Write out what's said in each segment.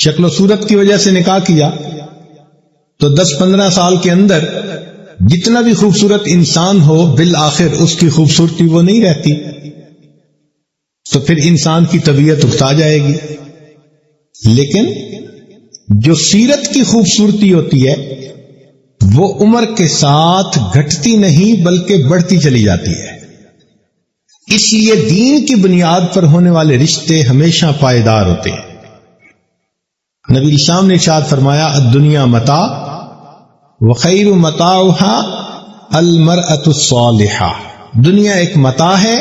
شکل و صورت کی وجہ سے نکاح کیا تو 10-15 سال کے اندر جتنا بھی خوبصورت انسان ہو بالآخر اس کی خوبصورتی وہ نہیں رہتی، تو پھر انسان کی طبیعت اکتا جائے گی۔ لیکن جو سیرت کی خوبصورتی ہوتی ہے وہ عمر کے ساتھ گھٹتی نہیں بلکہ بڑھتی چلی جاتی ہے۔ اس لیے دین کی بنیاد پر ہونے والے رشتے ہمیشہ پائیدار ہوتے ہیں۔ نبی اسلام نے ارشاد فرمایا الدنیا متاع وخیر متاعها المرأة الصالحہ، دنیا ایک متاع ہے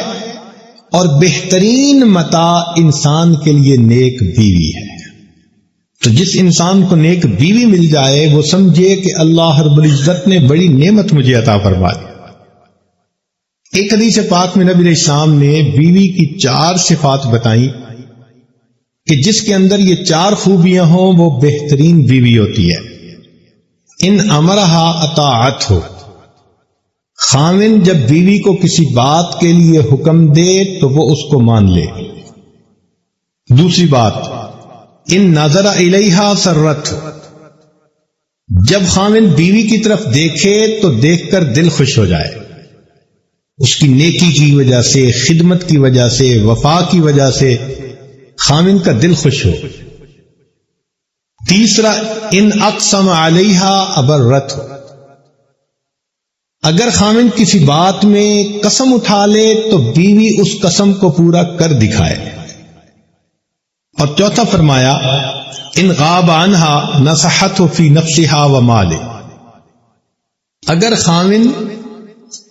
اور بہترین متاع انسان کے لیے نیک بیوی ہے۔ تو جس انسان کو نیک بیوی مل جائے وہ سمجھے کہ اللہ رب العزت نے بڑی نعمت مجھے عطا فرما دی۔ ایک حدیث پاک میں نبی علیہ السلام نے بیوی کی 4 صفات بتائیں کہ جس کے اندر یہ 4 خوبیاں ہوں وہ بہترین بیوی ہوتی ہے۔ ان امرہا اطاعتہ، خاوند جب بیوی کو کسی بات کے لیے حکم دے تو وہ اس کو مان لے۔ دوسری بات ان نظر الیہا سرت، جب خاوند بیوی کی طرف دیکھے تو دیکھ کر دل خوش ہو جائے، اس کی نیکی کی وجہ سے، خدمت کی وجہ سے، وفا کی وجہ سے خاوند کا دل خوش ہو۔ تیسرا ان اقسم علیہا ابرت، اگر خاوند کسی بات میں قسم اٹھا لے تو بیوی اس قسم کو پورا کر دکھائے۔ اور چوتھا فرمایا ان غاب عنہا نصحت فی نفسہا و مالہ، اگر خاوند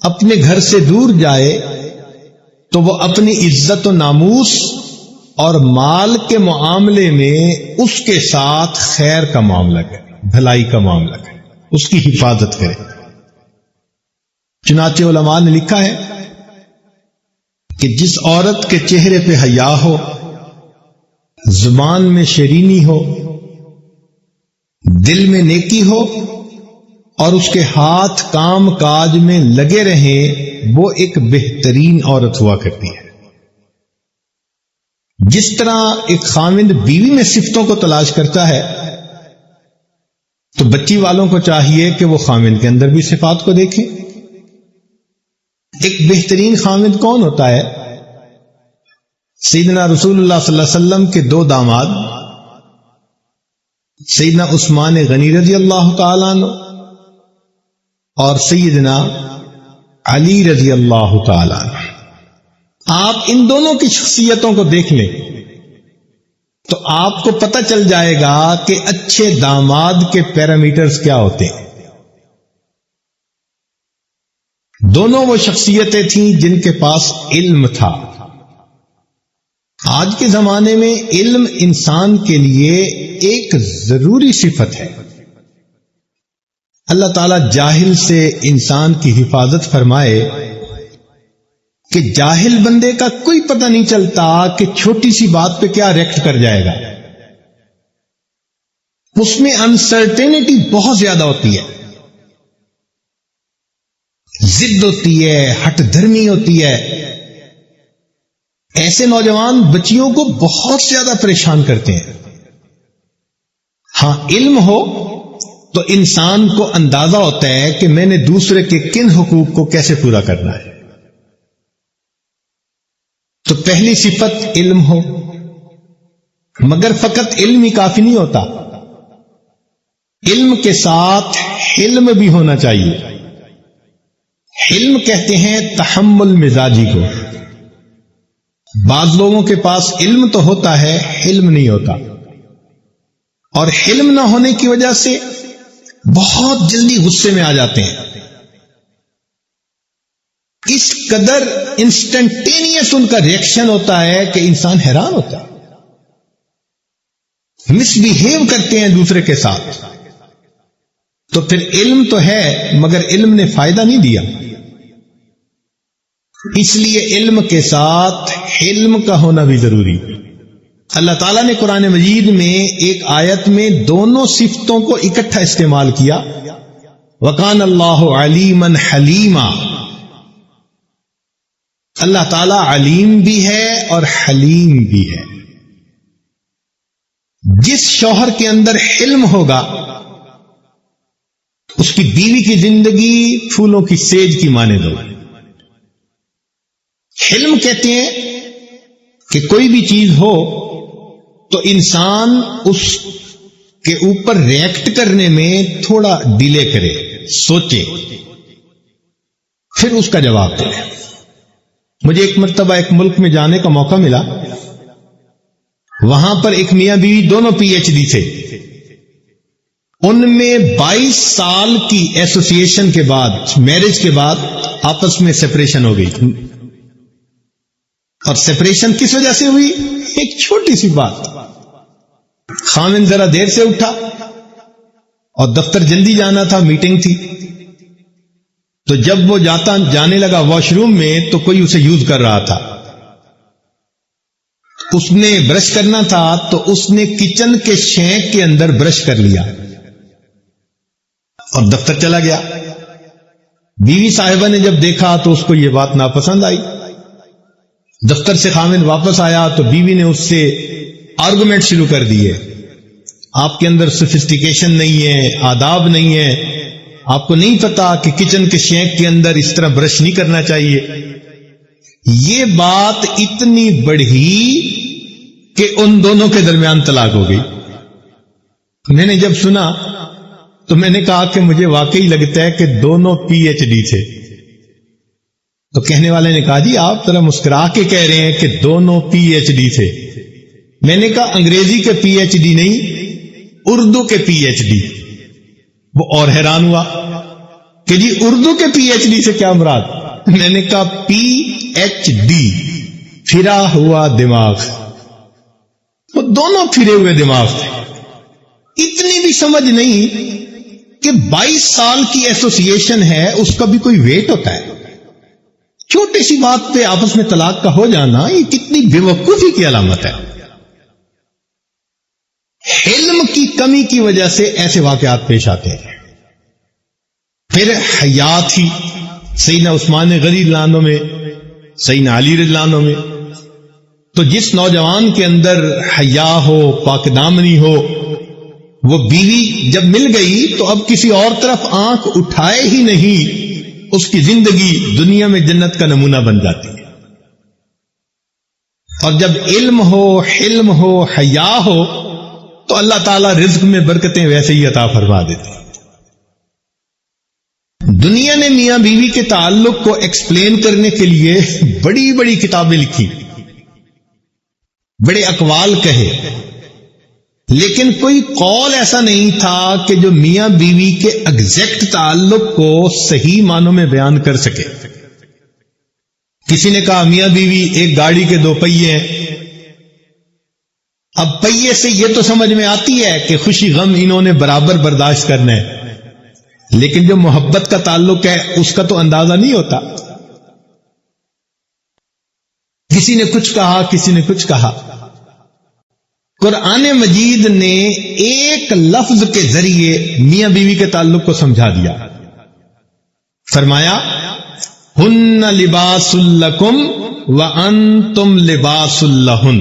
اپنے گھر سے دور جائے تو وہ اپنی عزت و ناموس اور مال کے معاملے میں اس کے ساتھ خیر کا معاملہ کرے، بھلائی کا معاملہ کرے، اس کی حفاظت کرے۔ چنانچہ علماء نے لکھا ہے کہ جس عورت کے چہرے پہ حیا ہو، زبان میں شیرینی ہو، دل میں نیکی ہو اور اس کے ہاتھ کام کاج میں لگے رہیں، وہ ایک بہترین عورت ہوا کرتی ہے۔ جس طرح ایک خاوند بیوی میں صفتوں کو تلاش کرتا ہے تو بچی والوں کو چاہیے کہ وہ خاوند کے اندر بھی صفات کو دیکھیں۔ ایک بہترین خاوند کون ہوتا ہے؟ سیدنا رسول اللہ صلی اللہ علیہ وسلم کے 2 داماد، سیدنا عثمان غنی رضی اللہ تعالیٰ عنہ اور سیدنا علی رضی اللہ تعالیٰ عنہ۔ آپ ان دونوں کی شخصیتوں کو دیکھ لیں تو آپ کو پتہ چل جائے گا کہ اچھے داماد کے پیرامیٹرز کیا ہوتے ہیں۔ دونوں وہ شخصیتیں تھیں جن کے پاس علم تھا۔ آج کے زمانے میں علم انسان کے لیے ایک ضروری صفت ہے۔ اللہ تعالیٰ جاہل سے انسان کی حفاظت فرمائے کہ جاہل بندے کا کوئی پتہ نہیں چلتا کہ چھوٹی سی بات پہ کیا ریئیکٹ کر جائے گا، اس میں انسرٹینٹی بہت زیادہ ہوتی ہے، ضد ہوتی ہے، ہٹ دھرمی ہوتی ہے۔ ایسے نوجوان بچیوں کو بہت زیادہ پریشان کرتے ہیں۔ ہاں علم ہو تو انسان کو اندازہ ہوتا ہے کہ میں نے دوسرے کے کن حقوق کو کیسے پورا کرنا ہے۔ تو پہلی صفت علم ہو، مگر فقط علم ہی کافی نہیں ہوتا، علم کے ساتھ حلم بھی ہونا چاہیے۔ حلم کہتے ہیں تحمل مزاجی کو۔ بعض لوگوں کے پاس علم تو ہوتا ہے، حلم نہیں ہوتا، اور حلم نہ ہونے کی وجہ سے بہت جلدی غصے میں آ جاتے ہیں۔ اس قدر انسٹنٹینیس ان کا ریئیکشن ہوتا ہے کہ انسان حیران ہوتا ہے، مس بیہیو کرتے ہیں دوسرے کے ساتھ۔ تو پھر علم تو ہے مگر علم نے فائدہ نہیں دیا۔ اس لیے علم کے ساتھ حلم کا ہونا بھی ضروری۔ اللہ تعالیٰ نے قرآن مجید میں ایک آیت میں دونوں صفتوں کو اکٹھا استعمال کیا، وَقَانَ اللَّهُ عَلِيمًا حَلِيمًا، اللہ تعالیٰ علیم بھی ہے اور حلیم بھی ہے۔ جس شوہر کے اندر حلم ہوگا اس کی بیوی کی زندگی پھولوں کی سیج کی مانند ہوگی. حلم کہتے ہیں کہ کوئی بھی چیز ہو تو انسان اس کے اوپر ریئیکٹ کرنے میں تھوڑا ڈیلے کرے، سوچے، پھر اس کا جواب دے. مجھے ایک مرتبہ ایک ملک میں جانے کا موقع ملا. وہاں پر ایک میاں بیوی دونوں پی ایچ ڈی تھے. ان میں 22 سال کی ایسوسی ایشن کے بعد، میرج کے بعد آپس میں سپریشن ہو گئی. اور سپریشن کس وجہ سے ہوئی؟ ایک چھوٹی سی بات. خاوند ذرا دیر سے اٹھا اور دفتر جلدی جانا تھا، میٹنگ تھی. تو جب وہ جانے لگا واش روم میں تو کوئی اسے یوز کر رہا تھا. اس نے برش کرنا تھا تو اس نے کچن کے شینک کے اندر برش کر لیا اور دفتر چلا گیا. بیوی صاحبہ نے جب دیکھا تو اس کو یہ بات ناپسند آئی. دفتر سے خاوند واپس آیا تو بیوی نے اس سے آرگومنٹ شروع کر دیے. آپ کے اندر سوفسٹیکیشن نہیں ہے، آداب نہیں ہے، آپ کو نہیں پتا کہ کچن کے شینک کے اندر اس طرح برش نہیں کرنا چاہیے. یہ بات اتنی بڑھی کہ ان دونوں کے درمیان طلاق ہو گئی. میں نے جب سنا تو میں نے کہا کہ مجھے واقعی لگتا ہے کہ دونوں پی ایچ ڈی تھے. تو کہنے والے نے کہا جی آپ ذرا مسکرا کے کہہ رہے ہیں کہ دونوں پی ایچ ڈی تھے. میں نے کہا انگریزی کے پی ایچ ڈی نہیں، اردو کے پی ایچ ڈی. وہ اور حیران ہوا کہ جی اردو کے پی ایچ ڈی سے کیا مراد؟ میں نے کہا پی ایچ ڈی، پھرا ہوا دماغ. وہ دونوں پھرے ہوئے دماغ تھے. اتنی بھی سمجھ نہیں کہ 22 سال کی ایسوسی ایشن ہے، اس کا بھی کوئی ویٹ ہوتا ہے. چھوٹی سی بات پہ آپس میں طلاق کا ہو جانا یہ کتنی بے وقوفی کی علامت ہے. علم کی کمی کی وجہ سے ایسے واقعات پیش آتے ہیں. پھر حیا تھی سیدنا عثمان غنی رضی اللہ عنہ میں، سیدنا علی رضی اللہ عنہ میں. تو جس نوجوان کے اندر حیا ہو، پاک دامنی ہو، وہ بیوی جب مل گئی تو اب کسی اور طرف آنکھ اٹھائے ہی نہیں، اس کی زندگی دنیا میں جنت کا نمونہ بن جاتی ہے. اور جب علم ہو، حلم ہو، حیا ہو تو اللہ تعالیٰ رزق میں برکتیں ویسے ہی عطا فرما دیتے ہیں. دنیا نے میاں بیوی کے تعلق کو ایکسپلین کرنے کے لیے بڑی بڑی کتابیں لکھی، بڑے اقوال کہے، لیکن کوئی قول ایسا نہیں تھا کہ جو میاں بیوی کے ایگزیکٹ تعلق کو صحیح معنوں میں بیان کر سکے. کسی نے کہا میاں بیوی ایک گاڑی کے 2 پہیے ہیں. اب پہیے سے یہ تو سمجھ میں آتی ہے کہ خوشی غم انہوں نے برابر برداشت کرنا ہے، لیکن جو محبت کا تعلق ہے اس کا تو اندازہ نہیں ہوتا. کسی نے کچھ کہا، کسی نے کچھ کہا. قرآن مجید نے ایک لفظ کے ذریعے میاں بیوی کے تعلق کو سمجھا دیا. فرمایا ہن لباس لکم وانتم لباس لہن،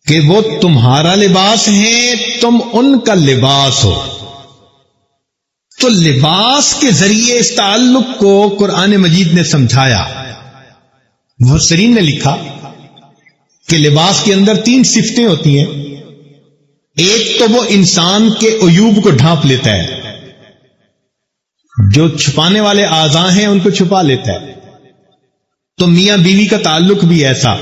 کہ وہ تمہارا لباس ہیں، تم ان کا لباس ہو. تو لباس کے ذریعے اس تعلق کو قرآن مجید نے سمجھایا. مفسرین نے لکھا کہ لباس کے اندر 3 صفتیں ہوتی ہیں. ایک تو وہ انسان کے عیوب کو ڈھانپ لیتا ہے، جو چھپانے والے اعضاء ہیں ان کو چھپا لیتا ہے. تو میاں بیوی کا تعلق بھی ایسا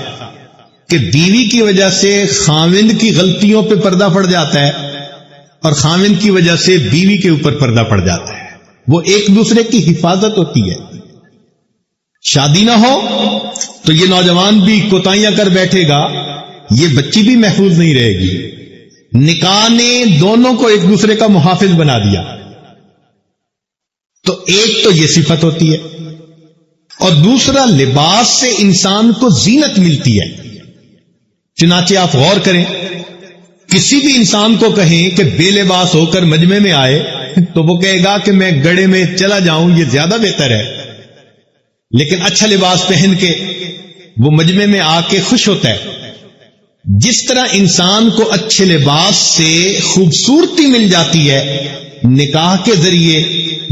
کہ بیوی کی وجہ سے خاوند کی غلطیوں پہ پردہ پڑ جاتا ہے اور خاوند کی وجہ سے بیوی کے اوپر پردہ پڑ جاتا ہے. وہ ایک دوسرے کی حفاظت ہوتی ہے. شادی نہ ہو تو یہ نوجوان بھی کوتاہیاں کر بیٹھے گا، یہ بچی بھی محفوظ نہیں رہے گی. نکاح نے دونوں کو ایک دوسرے کا محافظ بنا دیا. تو ایک تو یہ صفت ہوتی ہے، اور دوسرا لباس سے انسان کو زینت ملتی ہے. چنانچہ آپ غور کریں، کسی بھی انسان کو کہیں کہ بے لباس ہو کر مجمع میں آئے تو وہ کہے گا کہ میں گڑھے میں چلا جاؤں، یہ زیادہ بہتر ہے. لیکن اچھا لباس پہن کے وہ مجمع میں آ کے خوش ہوتا ہے. جس طرح انسان کو اچھے لباس سے خوبصورتی مل جاتی ہے، نکاح کے ذریعے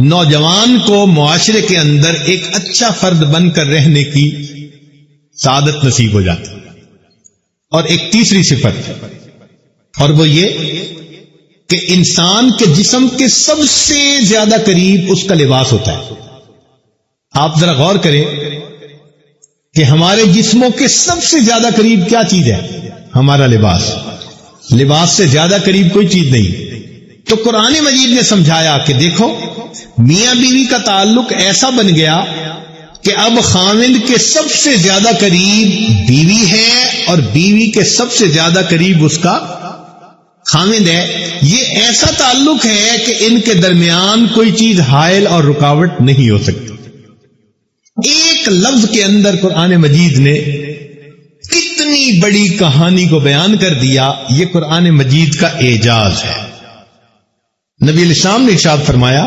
نوجوان کو معاشرے کے اندر ایک اچھا فرد بن کر رہنے کی سعادت نصیب ہو جاتی ہے۔ اور ایک تیسری صفت، اور وہ یہ کہ انسان کے جسم کے سب سے زیادہ قریب اس کا لباس ہوتا ہے۔ آپ ذرا غور کریں کہ ہمارے جسموں کے سب سے زیادہ قریب کیا چیز ہے؟ ہمارا لباس۔ لباس سے زیادہ قریب کوئی چیز نہیں۔ تو قرآن مجید نے سمجھایا کہ دیکھو، میاں بیوی کا تعلق ایسا بن گیا کہ اب خاوند کے سب سے زیادہ قریب بیوی ہے اور بیوی کے سب سے زیادہ قریب اس کا خاوند ہے۔ یہ ایسا تعلق ہے کہ ان کے درمیان کوئی چیز حائل اور رکاوٹ نہیں ہو سکتی۔ ایک لفظ کے اندر قرآن مجید نے کتنی بڑی کہانی کو بیان کر دیا۔ یہ قرآن مجید کا اعجاز ہے۔ نبی علیہ السلام نے ارشاد فرمایا،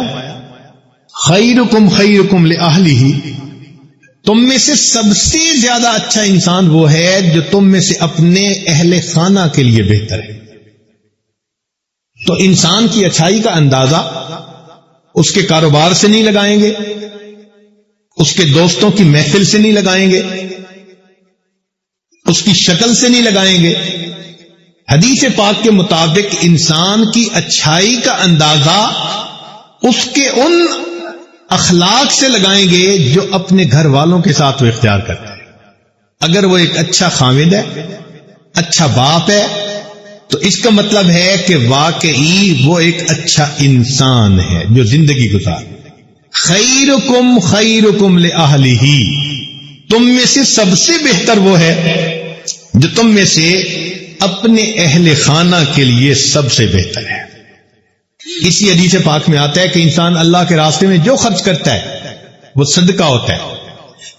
خیرکم خیرکم لأہلہ، تم میں سے سب سے زیادہ اچھا انسان وہ ہے جو تم میں سے اپنے اہل خانہ کے لیے بہتر ہے۔ تو انسان کی اچھائی کا اندازہ اس کے کاروبار سے نہیں لگائیں گے، اس کے دوستوں کی محفل سے نہیں لگائیں گے، اس کی شکل سے نہیں لگائیں گے۔ حدیث پاک کے مطابق انسان کی اچھائی کا اندازہ اس کے ان اخلاق سے لگائیں گے جو اپنے گھر والوں کے ساتھ وہ اختیار کرتا ہے۔ اگر وہ ایک اچھا خاوند ہے، اچھا باپ ہے، تو اس کا مطلب ہے کہ واقعی وہ ایک اچھا انسان ہے جو زندگی گزار۔ خیرکم خیرکم لأہلہ، تم میں سے سب سے بہتر وہ ہے جو تم میں سے اپنے اہل خانہ کے لیے سب سے بہتر ہے۔ اسی حدیث پاک میں آتا ہے کہ انسان اللہ کے راستے میں جو خرچ کرتا ہے وہ صدقہ ہوتا ہے،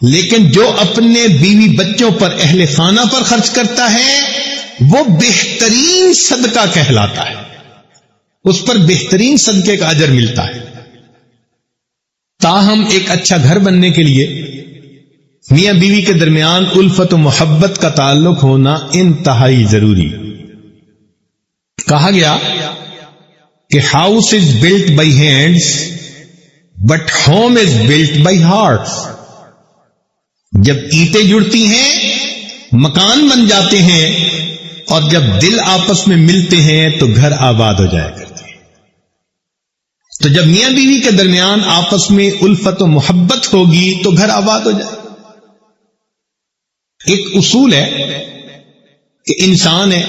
لیکن جو اپنے بیوی بچوں پر، اہل خانہ پر خرچ کرتا ہے وہ بہترین صدقہ کہلاتا ہے، اس پر بہترین صدقے کا اجر ملتا ہے۔ تاہم ایک اچھا گھر بننے کے لیے میاں بیوی کے درمیان الفت و محبت کا تعلق ہونا انتہائی ضروری۔ کہا گیا کہ house is built by hands but home is built by hearts. جب اینٹیں جڑتی ہیں مکان بن جاتے ہیں، اور جب دل آپس میں ملتے ہیں تو گھر آباد ہو جائے کرتے ہیں۔ تو جب میاں بیوی کے درمیان آپس میں الفت و محبت ہوگی تو گھر آباد ہو جائے۔ ایک اصول ہے کہ انسان ہے،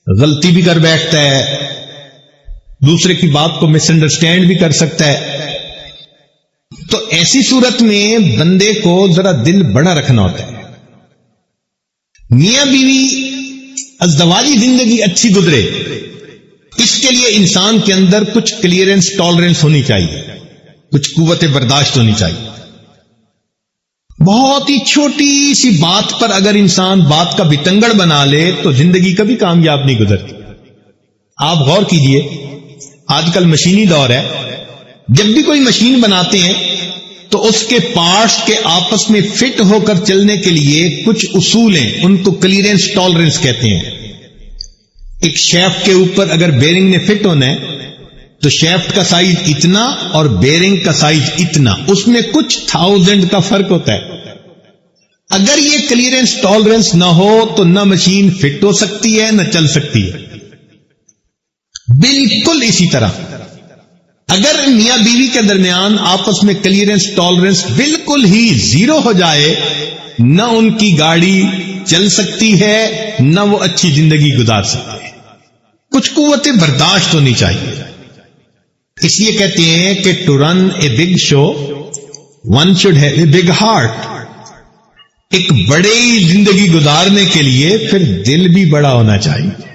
غلطی بھی کر بیٹھتا ہے، دوسرے کی بات کو مس انڈرسٹینڈ بھی کر سکتا ہے۔ تو ایسی صورت میں بندے کو ذرا دل بڑا رکھنا ہوتا ہے۔ میاں بیوی ازدواجی زندگی اچھی گزرے، اس کے لیے انسان کے اندر کچھ کلیئرنس، ٹالرنس ہونی چاہیے، کچھ قوت برداشت ہونی چاہیے۔ بہت ہی چھوٹی سی بات پر اگر انسان بات کا بتنگڑ بنا لے تو زندگی کبھی کامیاب نہیں گزرتی۔ آپ غور کیجئے، آج کل مشینی دور ہے، جب بھی کوئی مشین بناتے ہیں تو اس کے پارٹس کے آپس میں فٹ ہو کر چلنے کے لیے کچھ اصول ہیں، ان کو کلیئرنس ٹالرنس کہتے ہیں۔ ایک شیفٹ کے اوپر اگر بیرنگ نے فٹ ہونا ہے تو شیفٹ کا سائز اتنا اور بیرنگ کا سائز اتنا، اس میں کچھ 1000 کا فرق ہوتا ہے۔ اگر یہ کلیئرنس ٹالرنس نہ ہو تو نہ مشین فٹ ہو سکتی ہے نہ چل سکتی ہے۔ بالکل اسی طرح اگر میاں بیوی کے درمیان آپس میں کلیئرنس ٹالرنس بالکل ہی زیرو ہو جائے، نہ ان کی گاڑی چل سکتی ہے نہ وہ اچھی زندگی گزار سکتے ہیں۔ کچھ قوت برداشت ہونی چاہیے۔ اس لیے کہتے ہیں کہ to run a big show one should have a big heart. ایک بڑی زندگی گزارنے کے لیے پھر دل بھی بڑا ہونا چاہیے۔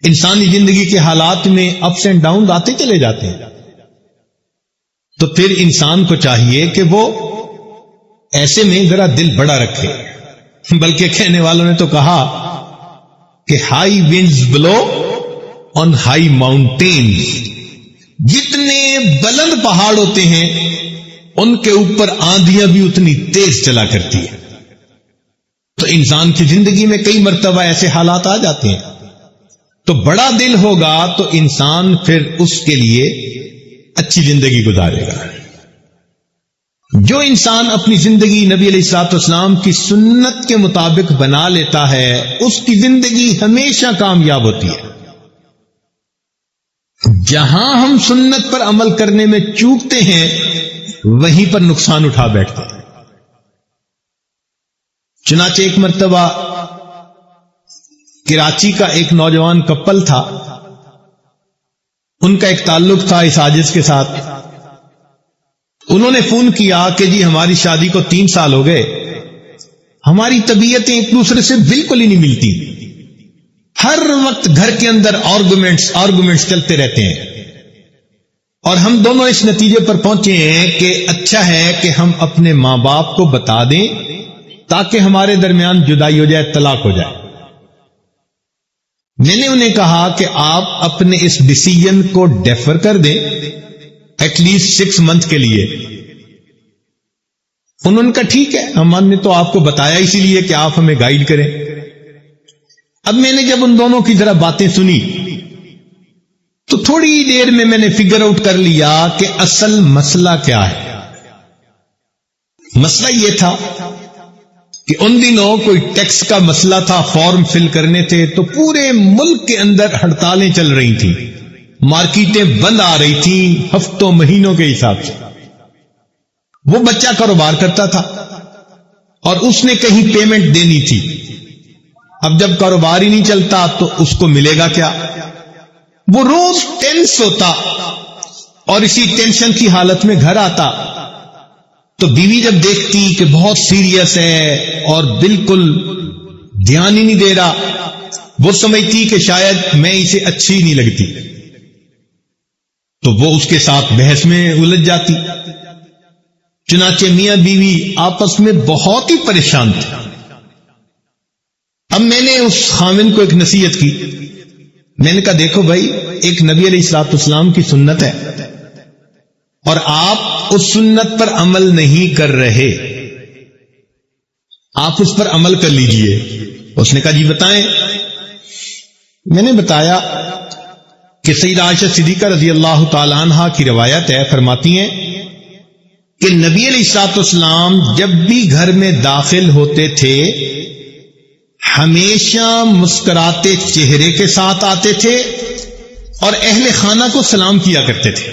انسانی زندگی کے حالات میں اپس اینڈ ڈاؤن آتے چلے جاتے ہیں، تو پھر انسان کو چاہیے کہ وہ ایسے میں ذرا دل بڑا رکھے۔ بلکہ کہنے والوں نے تو کہا کہ high winds blow on high mountains, جتنے بلند پہاڑ ہوتے ہیں ان کے اوپر آندھیاں بھی اتنی تیز چلا کرتی ہے۔ تو انسان کی زندگی میں کئی مرتبہ ایسے حالات آ جاتے ہیں. تو بڑا دل ہوگا تو انسان پھر اس کے لیے اچھی زندگی گزارے گا. جو انسان اپنی زندگی نبی علیہ الصلوۃ والسلام کی سنت کے مطابق بنا لیتا ہے اس کی زندگی ہمیشہ کامیاب ہوتی ہے. جہاں ہم سنت پر عمل کرنے میں چوکتے ہیں وہیں پر نقصان اٹھا بیٹھتے ہیں. چنانچہ ایک مرتبہ کراچی کا ایک نوجوان کپل تھا، ان کا ایک تعلق تھا اس عاجز کے ساتھ. انہوں نے فون کیا کہ جی ہماری شادی کو 3 سال ہو گئے، ہماری طبیعتیں ایک دوسرے سے بالکل ہی نہیں ملتی، ہر وقت گھر کے اندر آرگومنٹس چلتے رہتے ہیں، اور ہم دونوں اس نتیجے پر پہنچے ہیں کہ اچھا ہے کہ ہم اپنے ماں باپ کو بتا دیں تاکہ ہمارے درمیان جدائی ہو جائے، طلاق ہو جائے. میں نے انہیں کہا کہ آپ اپنے اس ڈیسیژن کو ڈیفر کر دیں ایٹ لیسٹ 6 منتھ کے لیے. انہوں نے کہا ٹھیک ہے، ہم نے تو آپ کو بتایا اسی لیے کہ آپ ہمیں گائیڈ کریں. اب میں نے جب ان دونوں کی ذرا باتیں سنی تو تھوڑی دیر میں نے فگر آؤٹ کر لیا کہ اصل مسئلہ کیا ہے. مسئلہ یہ تھا کہ ان دنوں کوئی ٹیکس کا مسئلہ تھا، فارم فل کرنے تھے، تو پورے ملک کے اندر ہڑتالیں چل رہی تھیں، مارکیٹیں بند آ رہی تھیں ہفتوں مہینوں کے حساب سے. وہ بچہ کاروبار کرتا تھا اور اس نے کہیں پیمنٹ دینی تھی. اب جب کاروبار ہی نہیں چلتا تو اس کو ملے گا کیا؟ وہ روز ٹینس ہوتا اور اسی ٹینشن کی حالت میں گھر آتا تو بیوی جب دیکھتی کہ بہت سیریس ہے اور بالکل دھیان ہی نہیں دے رہا، وہ سمجھتی کہ شاید میں اسے اچھی نہیں لگتی، تو وہ اس کے ساتھ بحث میں الجھ جاتی. چنانچہ میاں بیوی آپس میں بہت ہی پریشان تھے. اب میں نے اس خاوند کو ایک نصیحت کی. میں نے کہا دیکھو بھائی، ایک نبی علیہ الصلوۃ والسلام کی سنت ہے اور آپ اس سنت پر عمل نہیں کر رہے، آپ اس پر عمل کر لیجئے. اس نے کہا جی بتائیں. میں نے بتایا کہ سیدہ عائشہ صدیقہ رضی اللہ تعالی عنہا کی روایت ہے، فرماتی ہیں کہ نبی علیہ الصلوۃ والسلام جب بھی گھر میں داخل ہوتے تھے ہمیشہ مسکراتے چہرے کے ساتھ آتے تھے اور اہل خانہ کو سلام کیا کرتے تھے.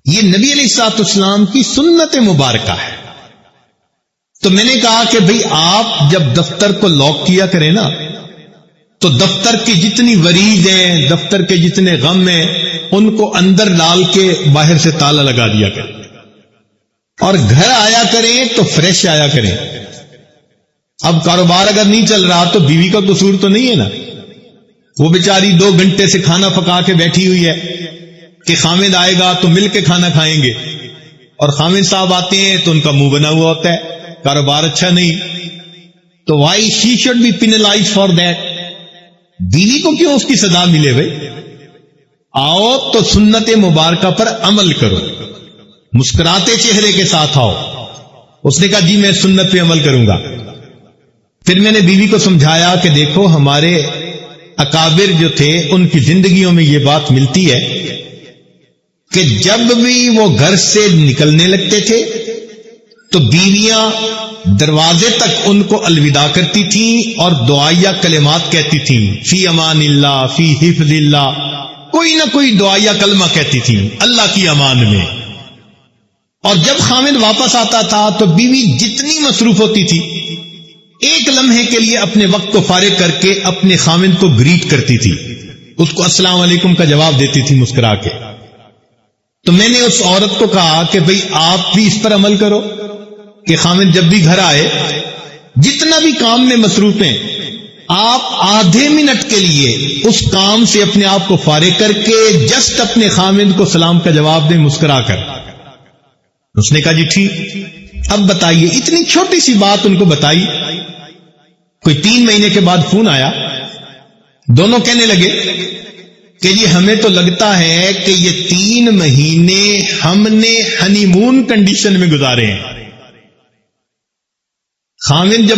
یہ نبی علیہ الصلوۃ والسلام کی سنت مبارکہ ہے. تو میں نے کہا کہ بھئی آپ جب دفتر کو لاک کیا کریں نا تو دفتر کی جتنی وریز ہیں، دفتر کے جتنے غم ہیں، ان کو اندر ڈال کے باہر سے تالا لگا دیا کریں اور گھر آیا کریں تو فریش آیا کریں. اب کاروبار اگر نہیں چل رہا تو بیوی کا قصور تو نہیں ہے نا، وہ بیچاری 2 گھنٹے سے کھانا پکا کے بیٹھی ہوئی ہے کہ خامد آئے گا تو مل کے کھانا کھائیں گے، اور خامد صاحب آتے ہیں تو ان کا منہ بنا ہوا ہوتا ہے، کاروبار اچھا نہیں. تو why she should be penalised for that? بیوی کو کیوں اس کی سزا ملے بھائی؟ آؤ تو سنت مبارکہ پر عمل کرو، مسکراتے چہرے کے ساتھ آؤ. اس نے کہا جی میں سنت پہ عمل کروں گا. پھر میں نے بیوی کو سمجھایا کہ دیکھو ہمارے اکابر جو تھے ان کی زندگیوں میں یہ بات ملتی ہے کہ جب بھی وہ گھر سے نکلنے لگتے تھے تو بیویاں دروازے تک ان کو الوداع کرتی تھیں اور دعائیہ کلمات کہتی تھیں، فی امان اللہ، فی حفظ اللہ، کوئی نہ کوئی دعائیہ کلمہ کہتی تھیں اللہ کی امان میں. اور جب خامد واپس آتا تھا تو بیوی جتنی مصروف ہوتی تھی ایک لمحے کے لیے اپنے وقت کو فارغ کر کے اپنے خامد کو گریٹ کرتی تھی، اس کو السلام علیکم کا جواب دیتی تھی مسکرا کے. تو میں نے اس عورت کو کہا کہ بھئی آپ بھی اس پر عمل کرو کہ خامد جب بھی گھر آئے جتنا بھی کام میں مصروف ہیں آپ آدھے منٹ کے لیے اس کام سے اپنے آپ کو فارغ کر کے جسٹ اپنے خامد کو سلام کا جواب دیں مسکرا کر. اس نے کہا جی ٹھیک. اب بتائیے، اتنی چھوٹی سی بات ان کو بتائی. کوئی 3 مہینے کے بعد فون آیا، دونوں کہنے لگے کہ جی ہمیں تو لگتا ہے کہ یہ 3 مہینے ہم نے ہنی مون کنڈیشن میں گزارے ہیں. خامد جب